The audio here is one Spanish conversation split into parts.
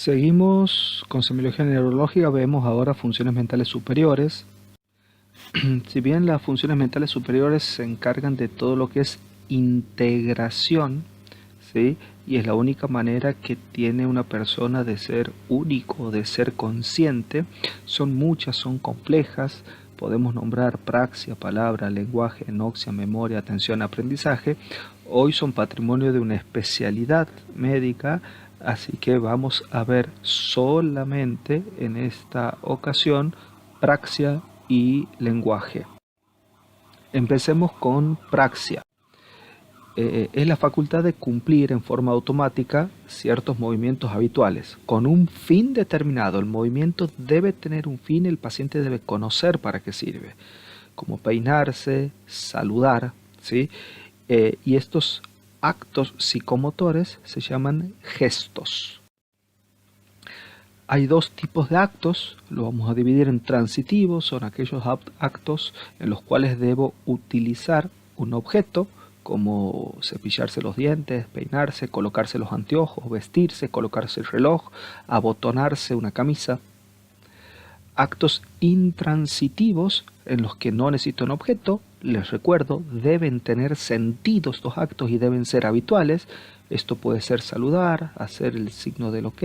Seguimos con semiología neurológica, vemos ahora funciones mentales superiores. Si bien las funciones mentales superiores se encargan de todo lo que es integración, ¿sí? Y es la única manera que tiene una persona de ser único, de ser consciente, son muchas, son complejas. Podemos nombrar praxia, palabra, lenguaje, noxia, memoria, atención, aprendizaje. Hoy son patrimonio de una especialidad médica, así que vamos a ver solamente en esta ocasión praxia y lenguaje. Empecemos con praxia. Es la facultad de cumplir en forma automática ciertos movimientos habituales con un fin determinado. El movimiento debe tener un fin, el paciente debe conocer para qué sirve, como peinarse, saludar, ¿sí? Y estos actos psicomotores se llaman gestos. Hay dos tipos de actos, lo vamos a dividir en transitivos, son aquellos actos en los cuales debo utilizar un objeto, como cepillarse los dientes, peinarse, colocarse los anteojos, vestirse, colocarse el reloj, abotonarse una camisa. Actos intransitivos en los que no necesito un objeto, les recuerdo, deben tener sentido estos actos y deben ser habituales. Esto puede ser saludar, hacer el signo del OK.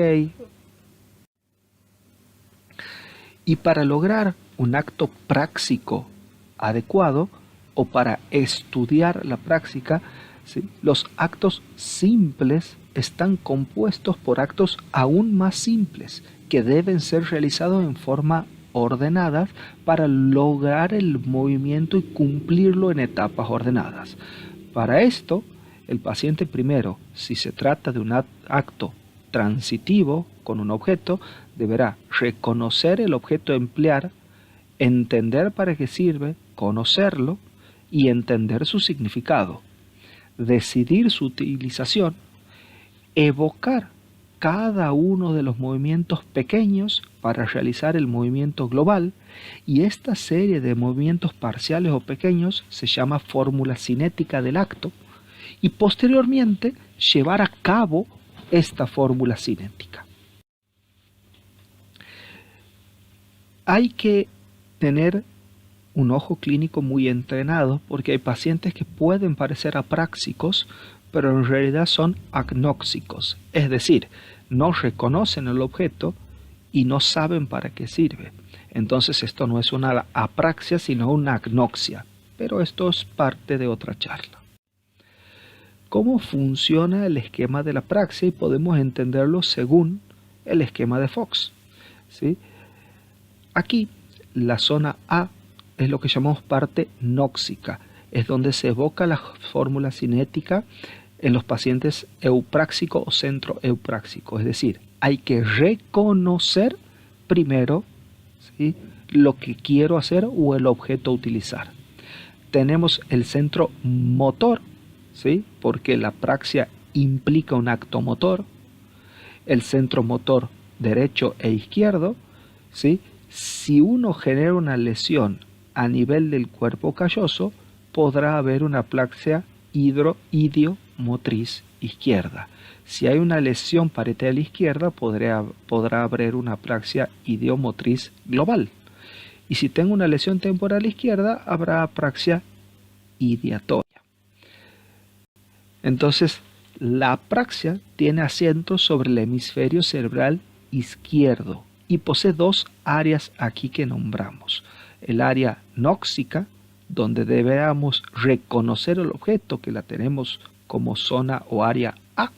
Y para lograr un acto práctico adecuado o para estudiar la práctica, ¿sí? Los actos simples están compuestos por actos aún más simples que deben ser realizados en forma ordenada para lograr el movimiento y cumplirlo en etapas ordenadas. Para esto, el paciente primero, si se trata de un acto transitivo con un objeto, deberá reconocer el objeto a emplear, entender para qué sirve, conocerlo y entender su significado, decidir su utilización, evocar cada uno de los movimientos pequeños para realizar el movimiento global, y esta serie de movimientos parciales o pequeños se llama fórmula cinética del acto, y posteriormente llevar a cabo esta fórmula cinética. Hay que tener un ojo clínico muy entrenado porque hay pacientes que pueden parecer apráxicos, pero en realidad son agnóxicos, es decir, no reconocen el objeto y no saben para qué sirve. Entonces esto no es una apraxia, sino una agnoxia, pero esto es parte de otra charla. ¿Cómo funciona el esquema de la praxia? Y podemos entenderlo según el esquema de Fox, ¿sí? Aquí la zona A es lo que llamamos parte nóxica, es donde se evoca la fórmula cinética en los pacientes eupráxico o centroeupráxico, es decir, hay que reconocer primero, ¿sí?, lo que quiero hacer o el objeto a utilizar. Tenemos el centro motor, ¿sí?, porque la praxia implica un acto motor, el centro motor derecho e izquierdo, ¿sí? Si uno genera una lesión a nivel del cuerpo calloso, podrá haber una praxia idiomotriz izquierda. Si hay una lesión parietal izquierda, podrá haber una praxia idiomotriz global. Y si tengo una lesión temporal izquierda, habrá apraxia ideatoria. Entonces, la apraxia tiene asiento sobre el hemisferio cerebral izquierdo y posee dos áreas aquí que nombramos. El área nóxica, donde debemos reconocer el objeto, que la tenemos como zona o área A,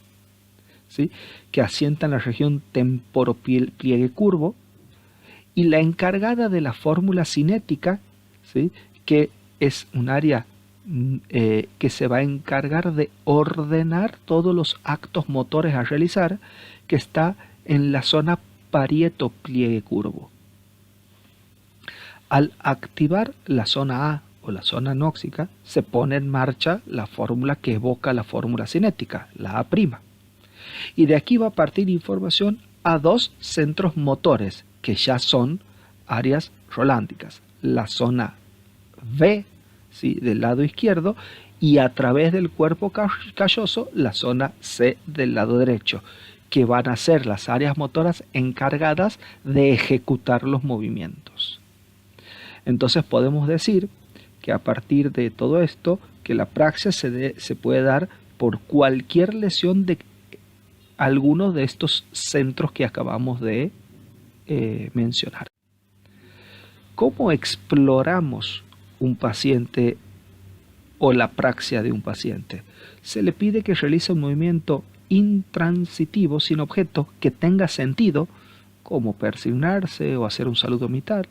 ¿sí?, que asienta en la región temporopliegue curvo, y la encargada de la fórmula cinética, ¿sí?, que es un área que se va a encargar de ordenar todos los actos motores a realizar, que está en la zona parieto-pliegue curvo. Al activar la zona A o la zona nóxica, se pone en marcha la fórmula que evoca la fórmula cinética, la A'. Y de aquí va a partir información a dos centros motores, que ya son áreas rolándicas. La zona B, ¿sí?, del lado izquierdo, y a través del cuerpo calloso la zona C del lado derecho, que van a ser las áreas motoras encargadas de ejecutar los movimientos. Entonces podemos decir que a partir de todo esto, que la praxia se puede dar por cualquier lesión de alguno de estos centros que acabamos de mencionar. ¿Cómo exploramos un paciente o la praxia de un paciente? Se le pide que realice un movimiento intransitivo sin objeto que tenga sentido, como persignarse o hacer un saludo militar.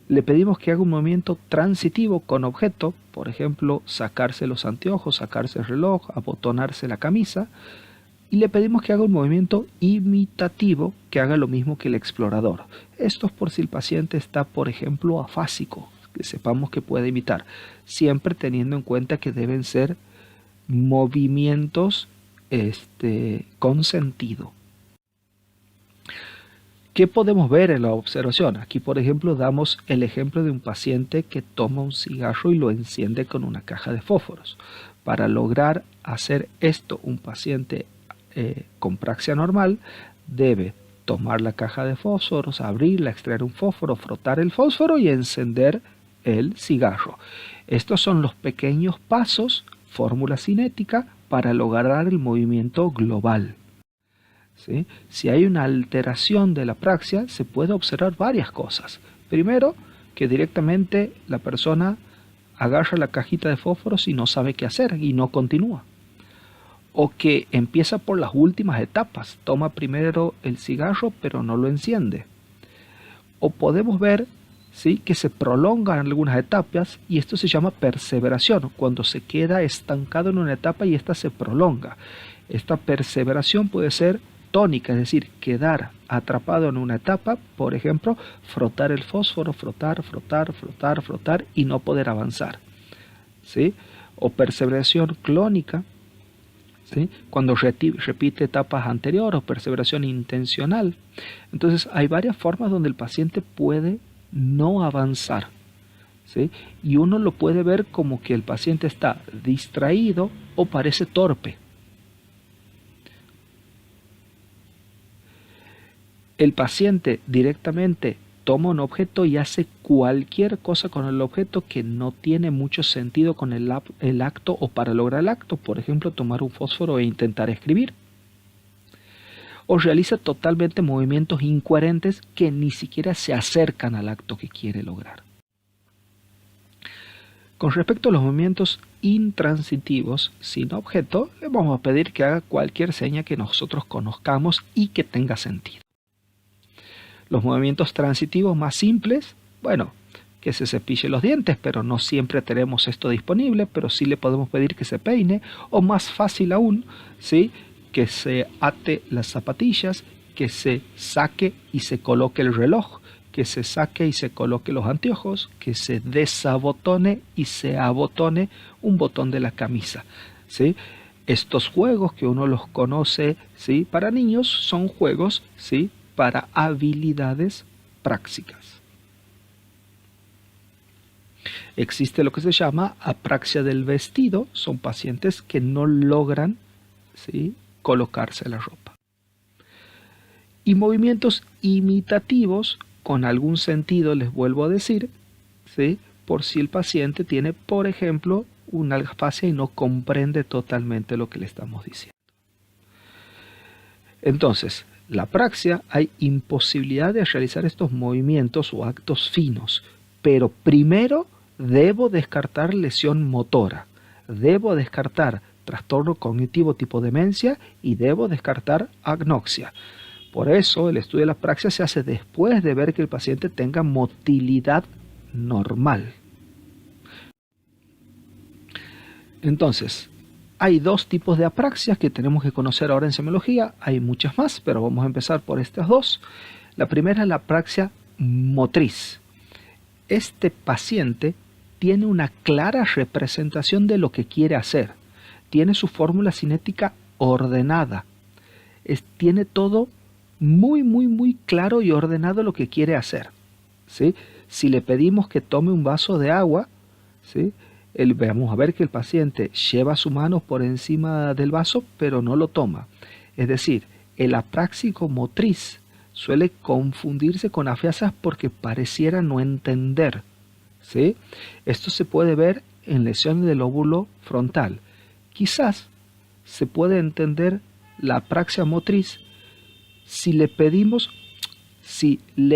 Le pedimos que haga un movimiento transitivo con objeto, por ejemplo, sacarse los anteojos, sacarse el reloj, abotonarse la camisa, y le pedimos que haga un movimiento imitativo, que haga lo mismo que el explorador. Esto es por si el paciente está, por ejemplo, afásico, que sepamos que puede imitar, siempre teniendo en cuenta que deben ser movimientos con sentido. ¿Qué podemos ver en la observación? Aquí, por ejemplo, damos el ejemplo de un paciente que toma un cigarro y lo enciende con una caja de fósforos. Para lograr hacer esto, un paciente con praxia normal debe tomar la caja de fósforos, abrirla, extraer un fósforo, frotar el fósforo y encender el cigarro. Estos son los pequeños pasos, fórmula cinética, para lograr el movimiento global. ¿Sí? Si hay una alteración de la praxia, se puede observar varias cosas. Primero, que directamente la persona agarra la cajita de fósforos y no sabe qué hacer y no continúa. O que empieza por las últimas etapas, toma primero el cigarro pero no lo enciende. O podemos ver, ¿sí?, que se prolongan algunas etapas y esto se llama perseveración, cuando se queda estancado en una etapa y esta se prolonga. Esta perseveración puede ser tónica, es decir, quedar atrapado en una etapa, por ejemplo, frotar el fósforo, frotar y no poder avanzar, ¿sí? O perseveración clónica, ¿sí?, cuando repite etapas anteriores, o perseveración intencional. Entonces hay varias formas donde el paciente puede no avanzar, ¿sí? Y uno lo puede ver como que el paciente está distraído o parece torpe. El paciente directamente toma un objeto y hace cualquier cosa con el objeto que no tiene mucho sentido con el acto o para lograr el acto, por ejemplo, tomar un fósforo e intentar escribir. O realiza totalmente movimientos incoherentes que ni siquiera se acercan al acto que quiere lograr. Con respecto a los movimientos intransitivos sin objeto, le vamos a pedir que haga cualquier seña que nosotros conozcamos y que tenga sentido. Los movimientos transitivos más simples, bueno, que se cepille los dientes, pero no siempre tenemos esto disponible, pero sí le podemos pedir que se peine, o más fácil aún, ¿sí?, que se ate las zapatillas, que se saque y se coloque el reloj, que se saque y se coloque los anteojos, que se desabotone y se abotone un botón de la camisa, ¿sí? Estos juegos que uno los conoce, ¿sí?, para niños, son juegos, ¿sí?, para habilidades prácticas. Existe lo que se llama apraxia del vestido, son pacientes que no logran, ¿sí?, colocarse la ropa. Y movimientos imitativos con algún sentido, les vuelvo a decir, ¿sí?, por si el paciente tiene, por ejemplo, una afasia y no comprende totalmente lo que le estamos diciendo. Entonces, la praxia, hay imposibilidad de realizar estos movimientos o actos finos, pero primero debo descartar lesión motora, debo descartar trastorno cognitivo tipo demencia y debo descartar agnoxia. Por eso el estudio de la praxia se hace después de ver que el paciente tenga motilidad normal. Entonces, hay dos tipos de apraxias que tenemos que conocer ahora en semiología. Hay muchas más, pero vamos a empezar por estas dos. La primera es la apraxia motriz. Este paciente tiene una clara representación de lo que quiere hacer. Tiene su fórmula cinética ordenada. Tiene todo muy claro y ordenado lo que quiere hacer, ¿sí? Si le pedimos que tome un vaso de agua, ¿sí?, vamos a ver que el paciente lleva su mano por encima del vaso, pero no lo toma. Es decir, el apráxico motriz suele confundirse con afiasas porque pareciera no entender, ¿sí? Esto se puede ver en lesiones del lóbulo frontal. Quizás se puede entender la apraxia motriz si le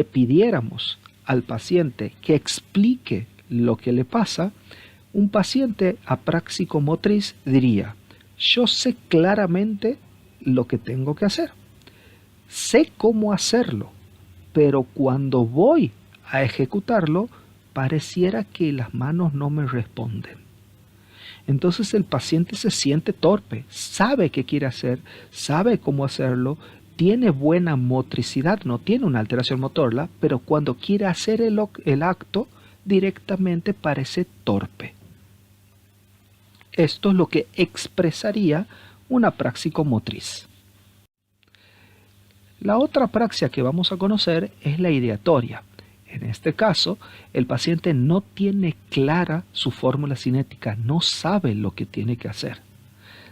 pidiéramos al paciente que explique lo que le pasa. Un paciente apráxico motriz diría: yo sé claramente lo que tengo que hacer, sé cómo hacerlo, pero cuando voy a ejecutarlo, pareciera que las manos no me responden. Entonces el paciente se siente torpe, sabe qué quiere hacer, sabe cómo hacerlo, tiene buena motricidad, no tiene una alteración motora, pero cuando quiere hacer el acto, directamente parece torpe. Esto es lo que expresaría una apraxia motriz. La otra apraxia que vamos a conocer es la ideatoria. En este caso, el paciente no tiene clara su fórmula cinética, no sabe lo que tiene que hacer.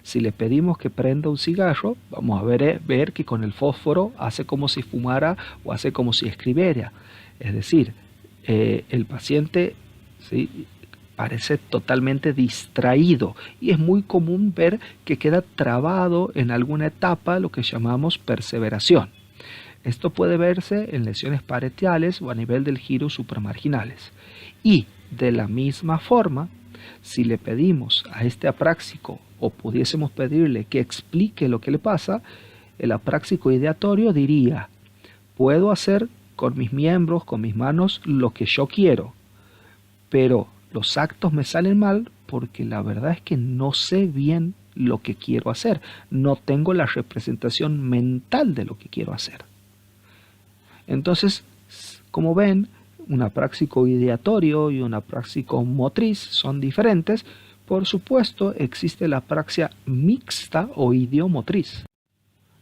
Si le pedimos que prenda un cigarro, vamos a ver que con el fósforo hace como si fumara o hace como si escribiera. Es decir, el paciente, ¿sí?, parece totalmente distraído y es muy común ver que queda trabado en alguna etapa, lo que llamamos perseveración. Esto puede verse en lesiones parietales o a nivel del giro supramarginales. Y de la misma forma, si le pedimos a este apráxico o pudiésemos pedirle que explique lo que le pasa, el apráxico ideatorio diría: puedo hacer con mis miembros, con mis manos, lo que yo quiero, pero los actos me salen mal porque la verdad es que no sé bien lo que quiero hacer, no tengo la representación mental de lo que quiero hacer. Entonces, como ven, un apráxico ideatorio y un apráxico motriz son diferentes. Por supuesto, existe la apraxia mixta o idiomotriz,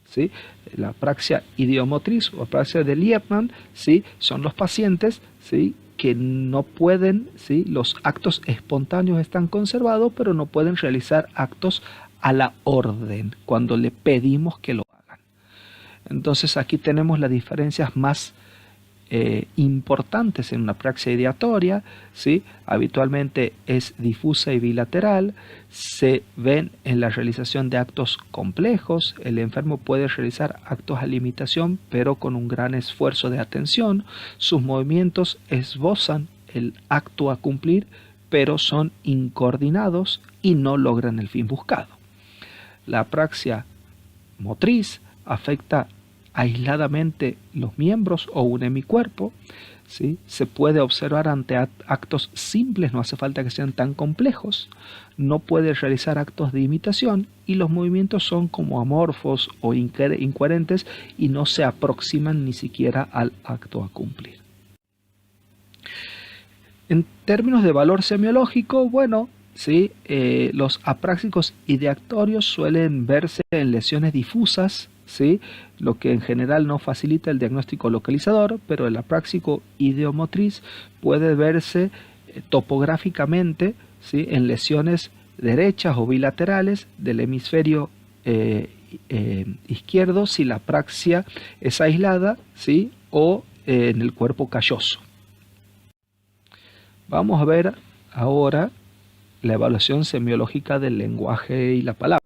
¿sí? La apraxia idiomotriz o apraxia de Liebman, ¿sí?, son los pacientes, ¿sí?, que no pueden, ¿sí?, los actos espontáneos están conservados, pero no pueden realizar actos a la orden cuando le pedimos que lo hagan. Entonces aquí tenemos las diferencias más importantes en una apraxia ideatoria, ¿sí? Habitualmente es difusa y bilateral, se ven en la realización de actos complejos, el enfermo puede realizar actos a limitación pero con un gran esfuerzo de atención, sus movimientos esbozan el acto a cumplir pero son incoordinados y no logran el fin buscado. La apraxia motriz afecta aisladamente los miembros o un hemicuerpo, ¿sí? Se puede observar ante actos simples, no hace falta que sean tan complejos, no puede realizar actos de imitación y los movimientos son como amorfos o incoherentes y no se aproximan ni siquiera al acto a cumplir. En términos de valor semiológico, bueno, ¿sí?, los apráxicos ideatorios suelen verse en lesiones difusas, ¿sí?, lo que en general no facilita el diagnóstico localizador, pero el apráxico ideomotriz puede verse topográficamente, ¿sí?, en lesiones derechas o bilaterales del hemisferio izquierdo si la apraxia es aislada, ¿sí?, o en el cuerpo calloso. Vamos a ver ahora la evaluación semiológica del lenguaje y la palabra.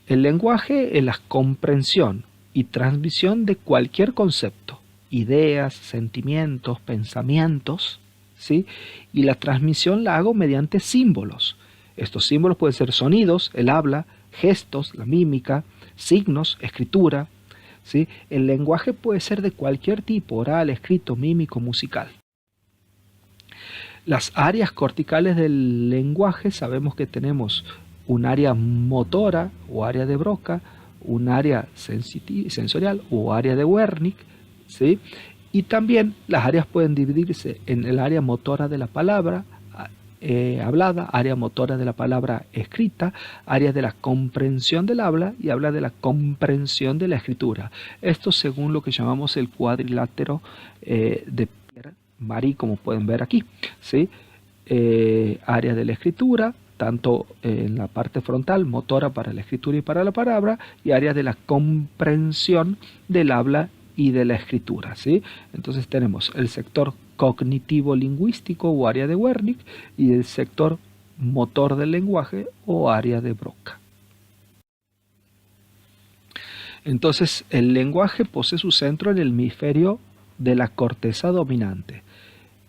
El lenguaje es la comprensión y transmisión de cualquier concepto, ideas, sentimientos, pensamientos, ¿sí? Y la transmisión la hago mediante símbolos. Estos símbolos pueden ser sonidos, el habla, gestos, la mímica, signos, escritura, ¿sí? El lenguaje puede ser de cualquier tipo, oral, escrito, mímico, musical. Las áreas corticales del lenguaje sabemos que tenemos un área motora o área de Broca, un área sensorial o área de Wernicke, ¿sí? Y también las áreas pueden dividirse en el área motora de la palabra hablada, área motora de la palabra escrita, área de la comprensión del habla y habla de la comprensión de la escritura. Esto según lo que llamamos el cuadrilátero de Pierre-Marie, como pueden ver aquí, ¿sí? Área de la escritura, tanto en la parte frontal, motora para la escritura y para la palabra, y áreas de la comprensión del habla y de la escritura, ¿sí? Entonces tenemos el sector cognitivo-lingüístico o área de Wernicke y el sector motor del lenguaje o área de Broca. Entonces el lenguaje posee su centro en el hemisferio de la corteza dominante.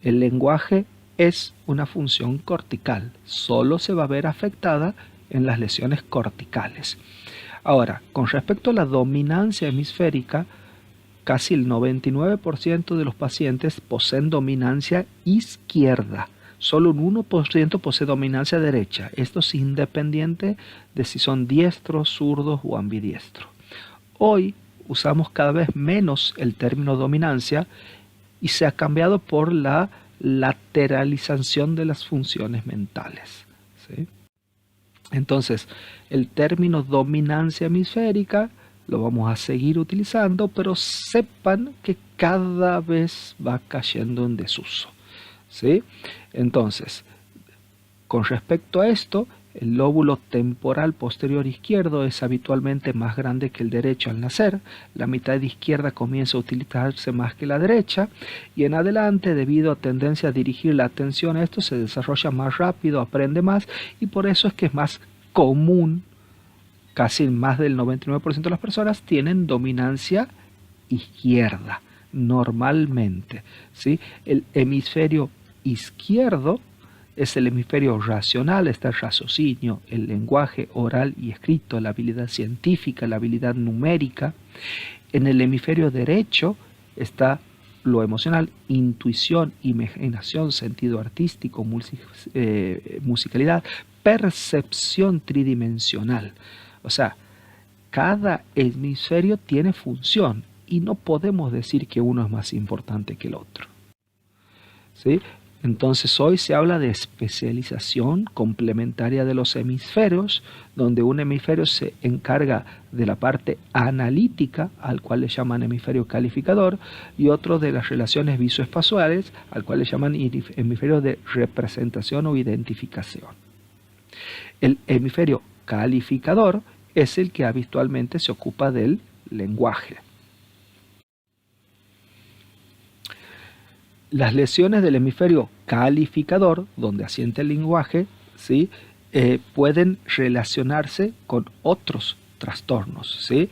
El lenguaje es una función cortical, solo se va a ver afectada en las lesiones corticales. Ahora, con respecto a la dominancia hemisférica, casi el 99% de los pacientes poseen dominancia izquierda. Solo un 1% posee dominancia derecha. Esto es independiente de si son diestros, zurdos o ambidiestros. Hoy usamos cada vez menos el término dominancia y se ha cambiado por la lateralización de las funciones mentales, ¿sí? Entonces, el término dominancia hemisférica lo vamos a seguir utilizando, pero sepan que cada vez va cayendo en desuso, ¿sí? Entonces, con respecto a esto, el lóbulo temporal posterior izquierdo es habitualmente más grande que el derecho al nacer, la mitad izquierda comienza a utilizarse más que la derecha y en adelante, debido a tendencia a dirigir la atención a esto, se desarrolla más rápido, aprende más y por eso es que es más común, casi más del 99% de las personas tienen dominancia izquierda, normalmente, ¿sí? El hemisferio izquierdo es el hemisferio racional, está el raciocinio, el lenguaje oral y escrito, la habilidad científica, la habilidad numérica. En el hemisferio derecho está lo emocional, intuición, imaginación, sentido artístico, musicalidad, percepción tridimensional. O sea, cada hemisferio tiene función y no podemos decir que uno es más importante que el otro, ¿sí? Entonces hoy se habla de especialización complementaria de los hemisferios, donde un hemisferio se encarga de la parte analítica, al cual le llaman hemisferio calificador, y otro de las relaciones visoespaciales, al cual le llaman hemisferio de representación o identificación. El hemisferio calificador es el que habitualmente se ocupa del lenguaje. Las lesiones del hemisferio calificador, donde asiente el lenguaje, ¿sí? Pueden relacionarse con otros trastornos, ¿sí?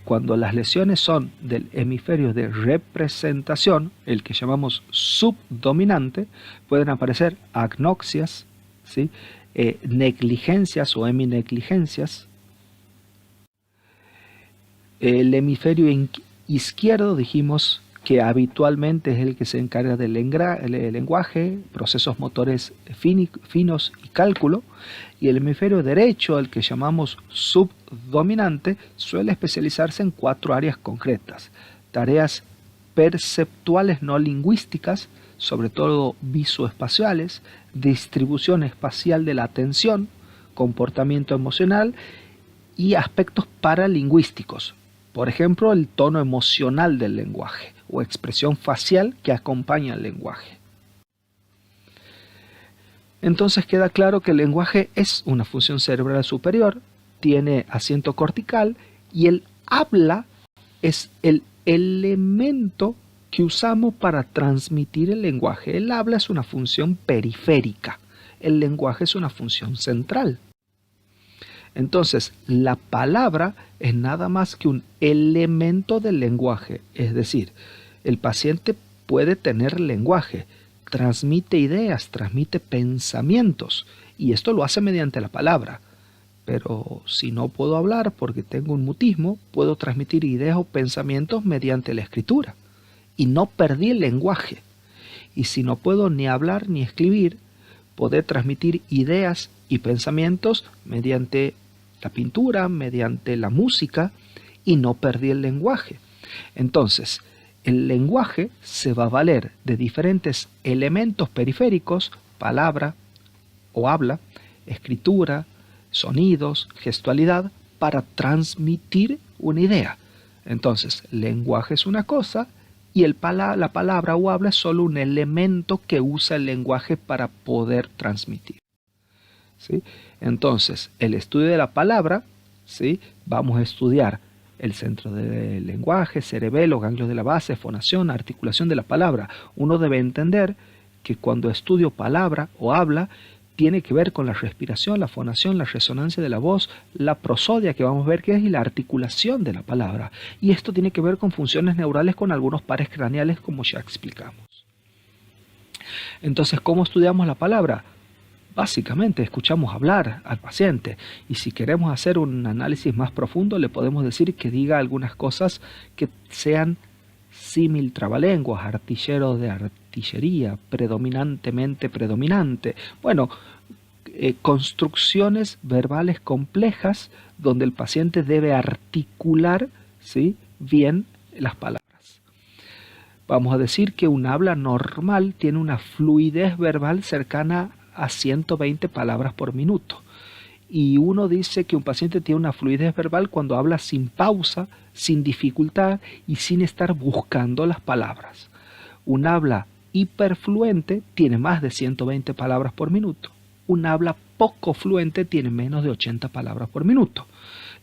Cuando las lesiones son del hemisferio de representación, el que llamamos subdominante, pueden aparecer agnoxias, ¿sí? Negligencias o heminegligencias. El hemisferio izquierdo, dijimos que habitualmente es el que se encarga del lenguaje, procesos motores finos y cálculo, y el hemisferio derecho, el que llamamos subdominante, suele especializarse en 4 áreas concretas: tareas perceptuales no lingüísticas, sobre todo visoespaciales, distribución espacial de la atención, comportamiento emocional y aspectos paralingüísticos, por ejemplo, el tono emocional del lenguaje o expresión facial que acompaña al lenguaje. Entonces queda claro que el lenguaje es una función cerebral superior, tiene asiento cortical y el habla es el elemento que usamos para transmitir el lenguaje. El habla es una función periférica, el lenguaje es una función central. Entonces, la palabra es nada más que un elemento del lenguaje, es decir, el paciente puede tener lenguaje, transmite ideas, transmite pensamientos, y esto lo hace mediante la palabra. Pero si no puedo hablar porque tengo un mutismo, puedo transmitir ideas o pensamientos mediante la escritura, y no perdí el lenguaje. Y si no puedo ni hablar ni escribir, poder transmitir ideas y pensamientos mediante la pintura, mediante la música, y no perdí el lenguaje. Entonces, el lenguaje se va a valer de diferentes elementos periféricos, palabra o habla, escritura, sonidos, gestualidad, para transmitir una idea. Entonces, lenguaje es una cosa y la palabra o habla es solo un elemento que usa el lenguaje para poder transmitir. ¿sí? Entonces, el estudio de la palabra, ¿sí? Vamos a estudiar el centro del lenguaje, cerebelo, ganglios de la base, fonación, articulación de la palabra. Uno debe entender que cuando estudio palabra o habla, tiene que ver con la respiración, la fonación, la resonancia de la voz, la prosodia que vamos a ver que es y la articulación de la palabra. Y esto tiene que ver con funciones neurales con algunos pares craneales como ya explicamos. Entonces, ¿cómo estudiamos la palabra? Básicamente escuchamos hablar al paciente y si queremos hacer un análisis más profundo le podemos decir que diga algunas cosas que sean símil trabalenguas, artillero de artillería, predominantemente predominante. Bueno, construcciones verbales complejas donde el paciente debe articular, ¿sí?, bien las palabras. Vamos a decir que un habla normal tiene una fluidez verbal cercana a 120 palabras por minuto. Y uno dice que un paciente tiene una fluidez verbal cuando habla sin pausa, sin dificultad y sin estar buscando las palabras. Un habla hiperfluente tiene más de 120 palabras por minuto. Un habla poco fluente tiene menos de 80 palabras por minuto.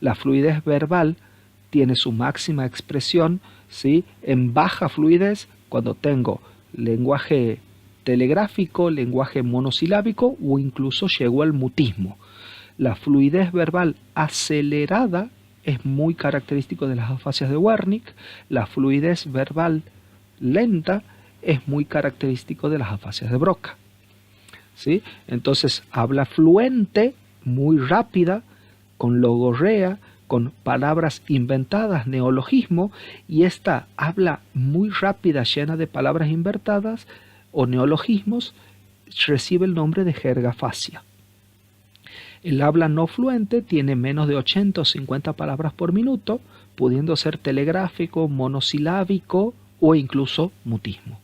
La fluidez verbal tiene su máxima expresión, ¿sí?, en baja fluidez cuando tengo lenguaje telegráfico, lenguaje monosilábico o incluso llego al mutismo. La fluidez verbal acelerada es muy característico de las afasias de Wernicke. La fluidez verbal lenta es muy característico de las afasias de Broca. ¿Sí? Entonces, habla fluente, muy rápida, con logorrea, con palabras inventadas, neologismo, y esta habla muy rápida, llena de palabras inventadas o neologismos, recibe el nombre de jergafasia. El habla no fluente tiene menos de 80 o 50 palabras por minuto, pudiendo ser telegráfico, monosilábico o incluso mutismo.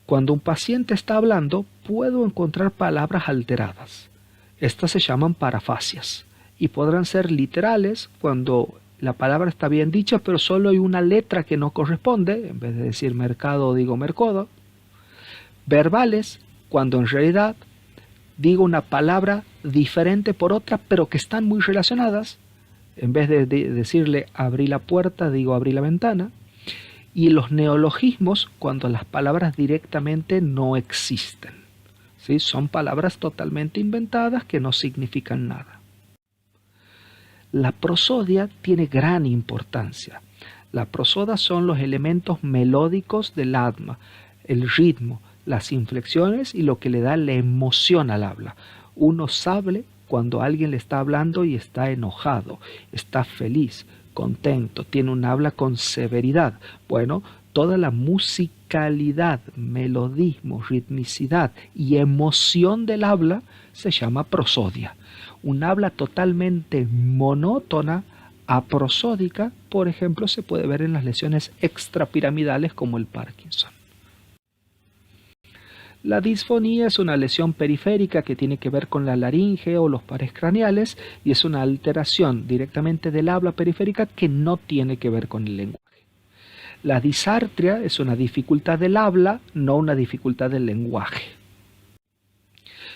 Cuando un paciente está hablando, puedo encontrar palabras alteradas. Estas se llaman parafasias y podrán ser literales cuando la palabra está bien dicha, pero solo hay una letra que no corresponde, en vez de decir mercado digo mercodo. Verbales, cuando en realidad digo una palabra diferente por otra, pero que están muy relacionadas. En vez de decirle abrí la puerta, digo abrí la ventana. Y los neologismos, cuando las palabras directamente no existen. ¿Sí? Son palabras totalmente inventadas que no significan nada. La prosodia tiene gran importancia. La prosodia son los elementos melódicos del habla, el ritmo, las inflexiones y lo que le da la emoción al habla. Uno sabe cuando alguien le está hablando y está enojado, está feliz, contento, tiene un habla con severidad. Bueno, toda la musicalidad, melodismo, ritmicidad y emoción del habla se llama prosodia. Un habla totalmente monótona, aprosódica, por ejemplo, se puede ver en las lesiones extrapiramidales como el Parkinson. La disfonía es una lesión periférica que tiene que ver con la laringe o los pares craneales y es una alteración directamente del habla periférica que no tiene que ver con el lenguaje. La disartria es una dificultad del habla, no una dificultad del lenguaje.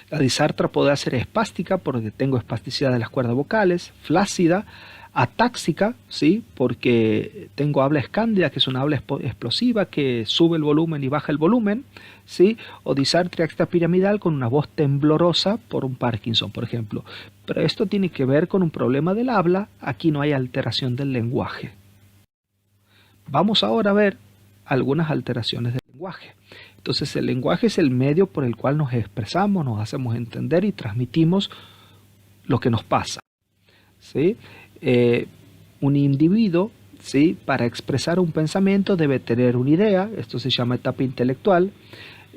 La disartria puede ser espástica porque tengo espasticidad de las cuerdas vocales, flácida, atáxica, ¿sí?, porque tengo habla escándida, que es una habla explosiva que sube el volumen y baja el volumen, ¿sí?, o disartria extrapiramidal con una voz temblorosa por un Parkinson, por ejemplo. Pero esto tiene que ver con un problema del habla, aquí no hay alteración del lenguaje. Vamos ahora a ver algunas alteraciones del lenguaje. Entonces el lenguaje es el medio por el cual nos expresamos, nos hacemos entender y transmitimos lo que nos pasa, ¿sí? Un individuo, ¿sí?, para expresar un pensamiento debe tener una idea, esto se llama etapa intelectual,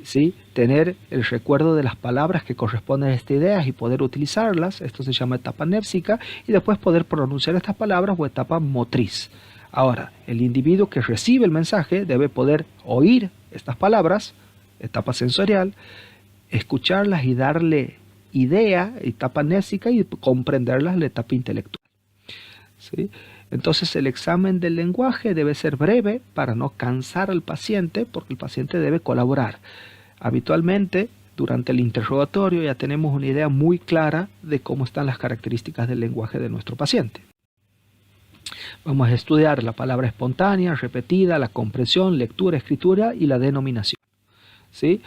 ¿sí?, tener el recuerdo de las palabras que corresponden a estas ideas y poder utilizarlas, esto se llama etapa népsica, y después poder pronunciar estas palabras o etapa motriz. Ahora, el individuo que recibe el mensaje debe poder oír estas palabras, etapa sensorial, escucharlas y darle idea, etapa népsica, y comprenderlas, la etapa intelectual. ¿Sí? Entonces el examen del lenguaje debe ser breve para no cansar al paciente porque el paciente debe colaborar. Habitualmente durante el interrogatorio ya tenemos una idea muy clara de cómo están las características del lenguaje de nuestro paciente. Vamos a estudiar la palabra espontánea, repetida, la comprensión, lectura, escritura y la denominación. ¿Sí?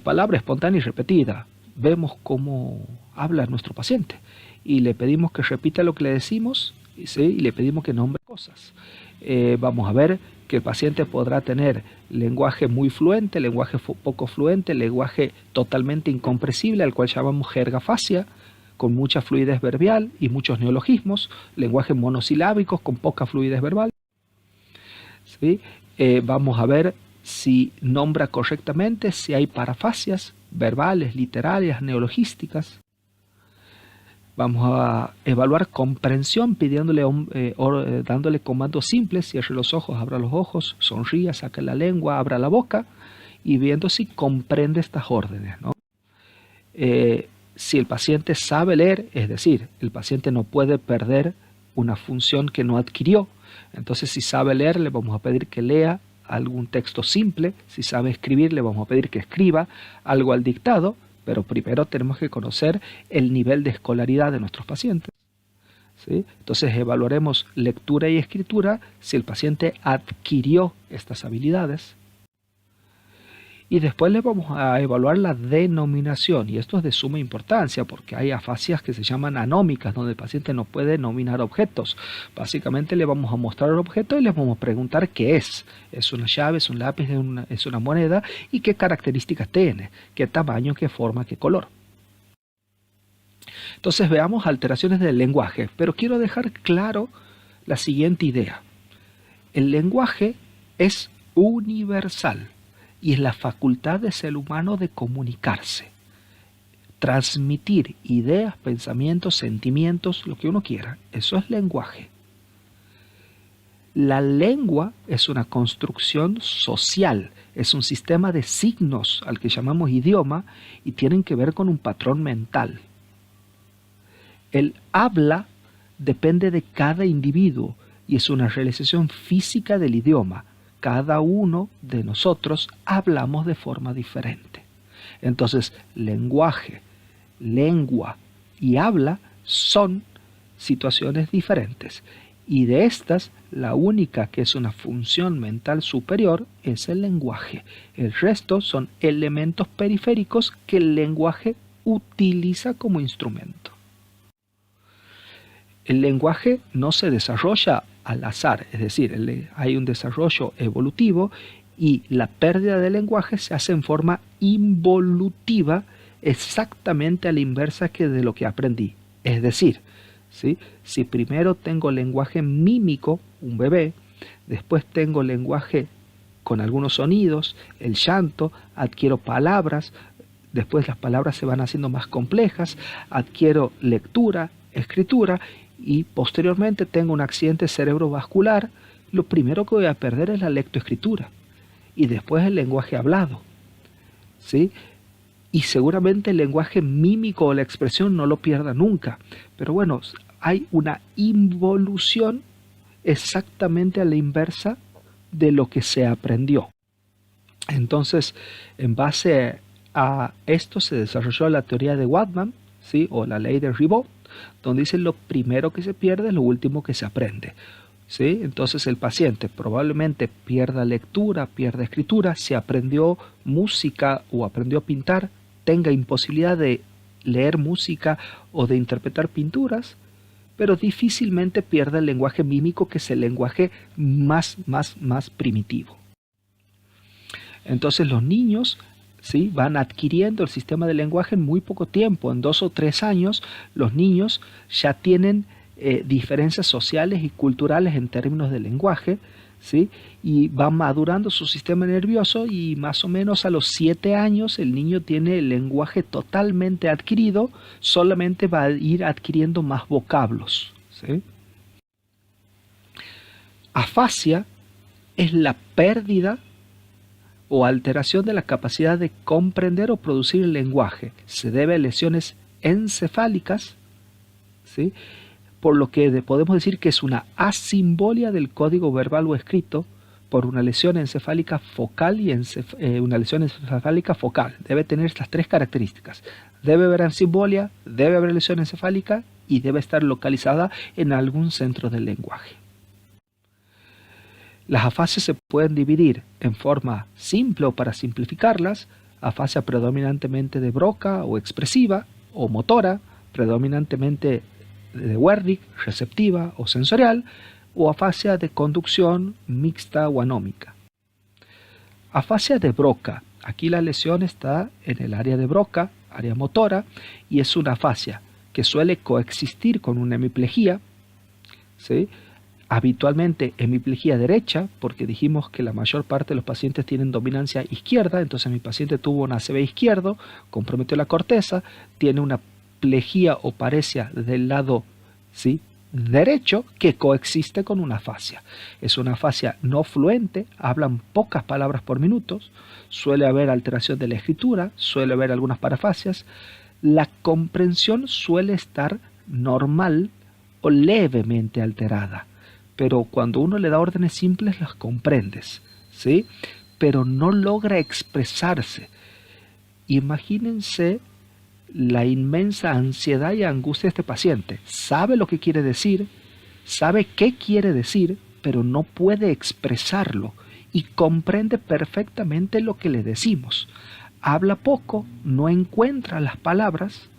Palabra espontánea y repetida. Vemos cómo habla nuestro paciente y le pedimos que repita lo que le decimos, ¿sí? Y le pedimos que nombre cosas. Vamos a ver que el paciente podrá tener lenguaje muy fluente, lenguaje poco fluente, lenguaje totalmente incomprensible, al cual llamamos jerga facia, con mucha fluidez verbal y muchos neologismos, lenguaje monosilábicos con poca fluidez verbal. ¿Sí? Vamos a ver si nombra correctamente, si hay parafasias verbales, literarias, neologísticas. Vamos a evaluar comprensión pidiéndole, dándole comandos simples: cierre los ojos, abra los ojos, sonría, saque la lengua, abra la boca, y viendo si comprende estas órdenes, ¿no? Si el paciente sabe leer, es decir, el paciente no puede perder una función que no adquirió. Entonces, si sabe leer, le vamos a pedir que lea algún texto simple. Si sabe escribir, le vamos a pedir que escriba algo al dictado, pero primero tenemos que conocer el nivel de escolaridad de nuestros pacientes. ¿Sí? Entonces evaluaremos lectura y escritura si el paciente adquirió estas habilidades. Y después le vamos a evaluar la denominación, y esto es de suma importancia porque hay afasias que se llaman anómicas, donde el paciente no puede nominar objetos. Básicamente le vamos a mostrar el objeto y le vamos a preguntar qué es. ¿Es una llave, es un lápiz, es una moneda? ¿Y qué características tiene? ¿Qué tamaño, qué forma, qué color? Entonces veamos alteraciones del lenguaje, pero quiero dejar claro la siguiente idea. El lenguaje es universal y es la facultad del ser humano de comunicarse, transmitir ideas, pensamientos, sentimientos, lo que uno quiera. Eso es lenguaje. La lengua es una construcción social, es un sistema de signos al que llamamos idioma y tienen que ver con un patrón mental. El habla depende de cada individuo y es una realización física del idioma. Cada uno de nosotros hablamos de forma diferente. Entonces, lenguaje, lengua y habla son situaciones diferentes. Y de estas, la única que es una función mental superior es el lenguaje. El resto son elementos periféricos que el lenguaje utiliza como instrumento. El lenguaje no se desarrolla al azar, es decir, hay un desarrollo evolutivo y la pérdida del lenguaje se hace en forma involutiva, exactamente a la inversa que de lo que aprendí. Es decir, ¿sí? Si primero tengo lenguaje mímico, un bebé, después tengo lenguaje con algunos sonidos, el llanto, adquiero palabras, después las palabras se van haciendo más complejas, adquiero lectura, escritura, y posteriormente tengo un accidente cerebrovascular, lo primero que voy a perder es la lectoescritura y después el lenguaje hablado, ¿sí? Y seguramente el lenguaje mímico o la expresión no lo pierda nunca, pero bueno, hay una involución exactamente a la inversa de lo que se aprendió. Entonces, en base a esto se desarrolló la teoría de Wadman, ¿sí? O la ley de Ribot, donde dice lo primero que se pierde es lo último que se aprende. ¿Sí? Entonces el paciente probablemente pierda lectura, pierda escritura, si aprendió música o aprendió a pintar, tenga imposibilidad de leer música o de interpretar pinturas, pero difícilmente pierda el lenguaje mímico, que es el lenguaje más primitivo. Entonces los niños, ¿sí?, van adquiriendo el sistema de lenguaje en muy poco tiempo. En 2 o 3 años los niños ya tienen diferencias sociales y culturales en términos de lenguaje, ¿sí? Y va madurando su sistema nervioso y más o menos a los 7 años el niño tiene el lenguaje totalmente adquirido, solamente va a ir adquiriendo más vocablos, ¿sí? Afasia es la pérdida o alteración de la capacidad de comprender o producir el lenguaje. Se debe a lesiones encefálicas, ¿sí?, por lo que podemos decir que es una asimbolia del código verbal o escrito, por una lesión encefálica focal y una lesión encefálica focal. Debe tener estas tres características. Debe haber ancimbolia, debe haber lesión encefálica y debe estar localizada en algún centro del lenguaje. Las afasias se pueden dividir en forma simple o, para simplificarlas, afasia predominantemente de Broca o expresiva o motora, predominantemente de Wernicke, receptiva o sensorial, o afasia de conducción mixta o anómica. Afasia de Broca. Aquí la lesión está en el área de Broca, área motora, y es una afasia que suele coexistir con una hemiplegia, ¿sí? Habitualmente hemiplegia derecha, porque dijimos que la mayor parte de los pacientes tienen dominancia izquierda, entonces mi paciente tuvo un ACV izquierdo, comprometió la corteza, tiene una plejía o paresia del lado, ¿sí?, derecho, que coexiste con una afasia. Es una afasia no fluente, hablan pocas palabras por minuto, suele haber alteración de la escritura, suele haber algunas parafasias. La comprensión suele estar normal o levemente alterada, pero cuando uno le da órdenes simples las comprendes, ¿sí? Pero no logra expresarse. Imagínense la inmensa ansiedad y angustia de este paciente. Sabe lo que quiere decir, sabe qué quiere decir, pero no puede expresarlo y comprende perfectamente lo que le decimos. Habla poco, no encuentra las palabras,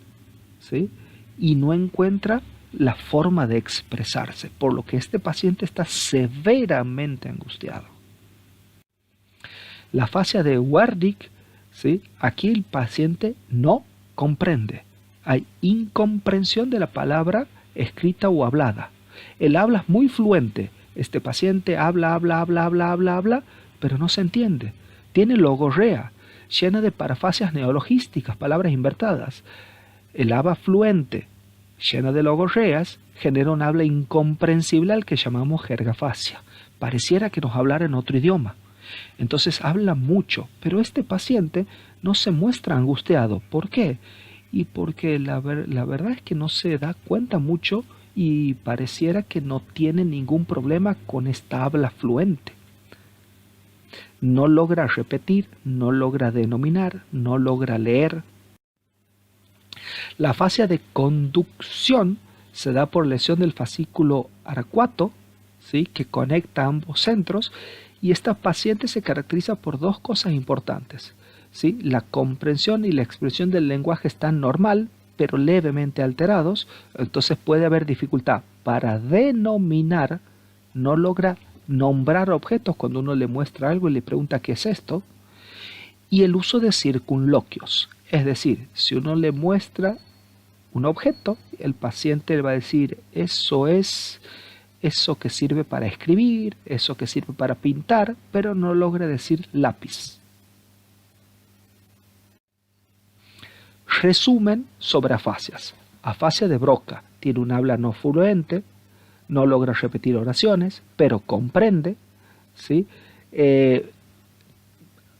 ¿sí?, y no encuentra la forma de expresarse, por lo que este paciente está severamente angustiado. La afasia de Wernicke, ¿sí?, aquí el paciente no comprende. Hay incomprensión de la palabra escrita o hablada. El habla es muy fluente. Este paciente habla, pero no se entiende. Tiene logorrea, llena de parafasias neologísticas, palabras invertidas. El habla fluente, llena de logorreas, genera un habla incomprensible al que llamamos jergafasia. Pareciera que nos hablara en otro idioma. Entonces habla mucho, pero este paciente no se muestra angustiado. ¿Por qué? Y porque la verdad es que no se da cuenta mucho y pareciera que no tiene ningún problema con esta habla fluente. No logra repetir, no logra denominar, no logra leer. La afasia de conducción se da por lesión del fascículo arcuato, ¿sí?, que conecta ambos centros, y esta paciente se caracteriza por dos cosas importantes, ¿sí? La comprensión y la expresión del lenguaje están normal, pero levemente alterados, entonces puede haber dificultad para denominar, no logra nombrar objetos cuando uno le muestra algo y le pregunta ¿qué es esto? Y el uso de circunloquios, es decir, si uno le muestra un objeto, el paciente le va a decir eso es eso que sirve para escribir, eso que sirve para pintar, pero no logra decir lápiz. Resumen sobre afasias. Afasia de Broca tiene un habla no fluente, no logra repetir oraciones, pero comprende, ¿sí?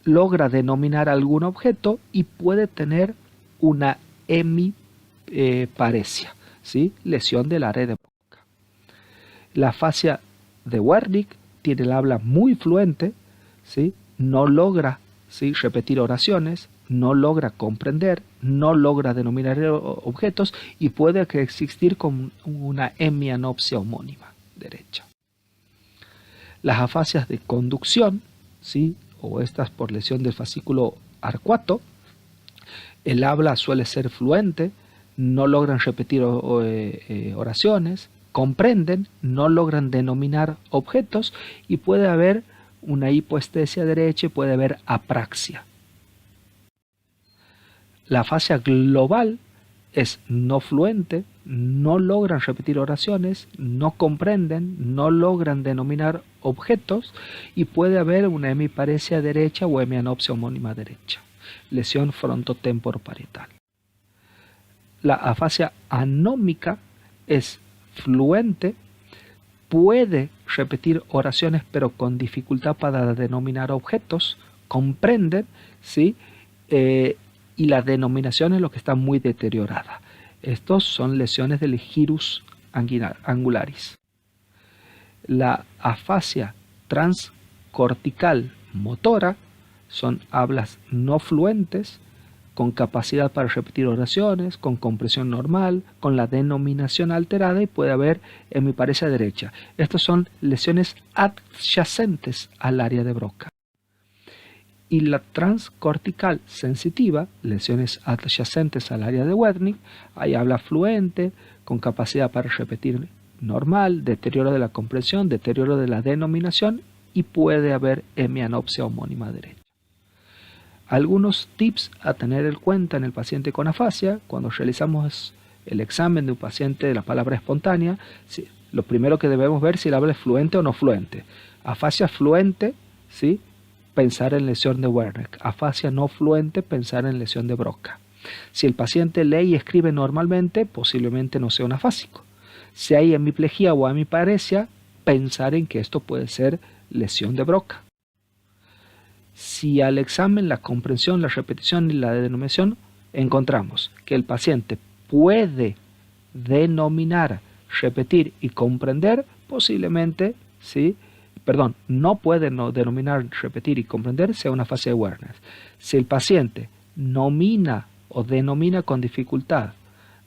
Logra denominar algún objeto y puede tener una hemiparesia, ¿sí?, lesión del área de Broca. La afasia de Wernicke tiene el habla muy fluente, ¿sí?, no logra, ¿sí?, repetir oraciones, no logra comprender, no logra denominar objetos y puede existir con una hemianopsia homónima derecha. Las afasias de conducción, ¿sí?, o estas por lesión del fascículo arcuato, el habla suele ser fluente, no logran repetir oraciones, comprenden, no logran denominar objetos y puede haber una hipoestesia derecha y puede haber apraxia. La afasia global es no fluente, no logran repetir oraciones, no comprenden, no logran denominar objetos y puede haber una hemiparesia derecha o hemianopsia homónima derecha, lesión frontotemporoparietal. La afasia anómica es fluente, puede repetir oraciones pero con dificultad para denominar objetos, comprenden, ¿sí?, y la denominación es lo que está muy deteriorada. Estos son lesiones del gyrus angularis. La afasia cortical motora, son hablas no fluentes, con capacidad para repetir oraciones, con compresión normal, con la denominación alterada y puede haber hemiparesia derecha. Estas son lesiones adyacentes al área de Broca. Y la transcortical sensitiva, lesiones adyacentes al área de Wernicke, hay habla fluente, con capacidad para repetir normal, deterioro de la comprensión, deterioro de la denominación y puede haber hemianopsia homónima derecha. Algunos tips a tener en cuenta en el paciente con afasia: cuando realizamos el examen de un paciente de la palabra espontánea, sí, lo primero que debemos ver si el habla es fluente o no fluente. Afasia fluente, ¿sí?, pensar en lesión de Wernicke. Afasia no fluente, pensar en lesión de Broca. Si el paciente lee y escribe normalmente, posiblemente no sea un afásico. Si hay hemiplegia o hemiparesia, pensar en que esto puede ser lesión de Broca. Si al examen, la comprensión, la repetición y la denominación encontramos que el paciente puede denominar, repetir y comprender, posiblemente, ¿sí?, no puede denominar, repetir y comprender, sea una afasia de Wernicke. Si el paciente nomina o denomina con dificultad,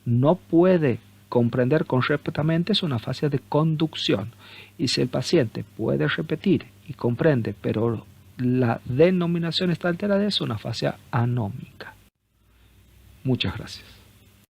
no puede comprender correctamente, es una afasia de conducción. Y si el paciente puede repetir y comprende, pero la denominación está alterada, es una afasia anómica. Muchas gracias.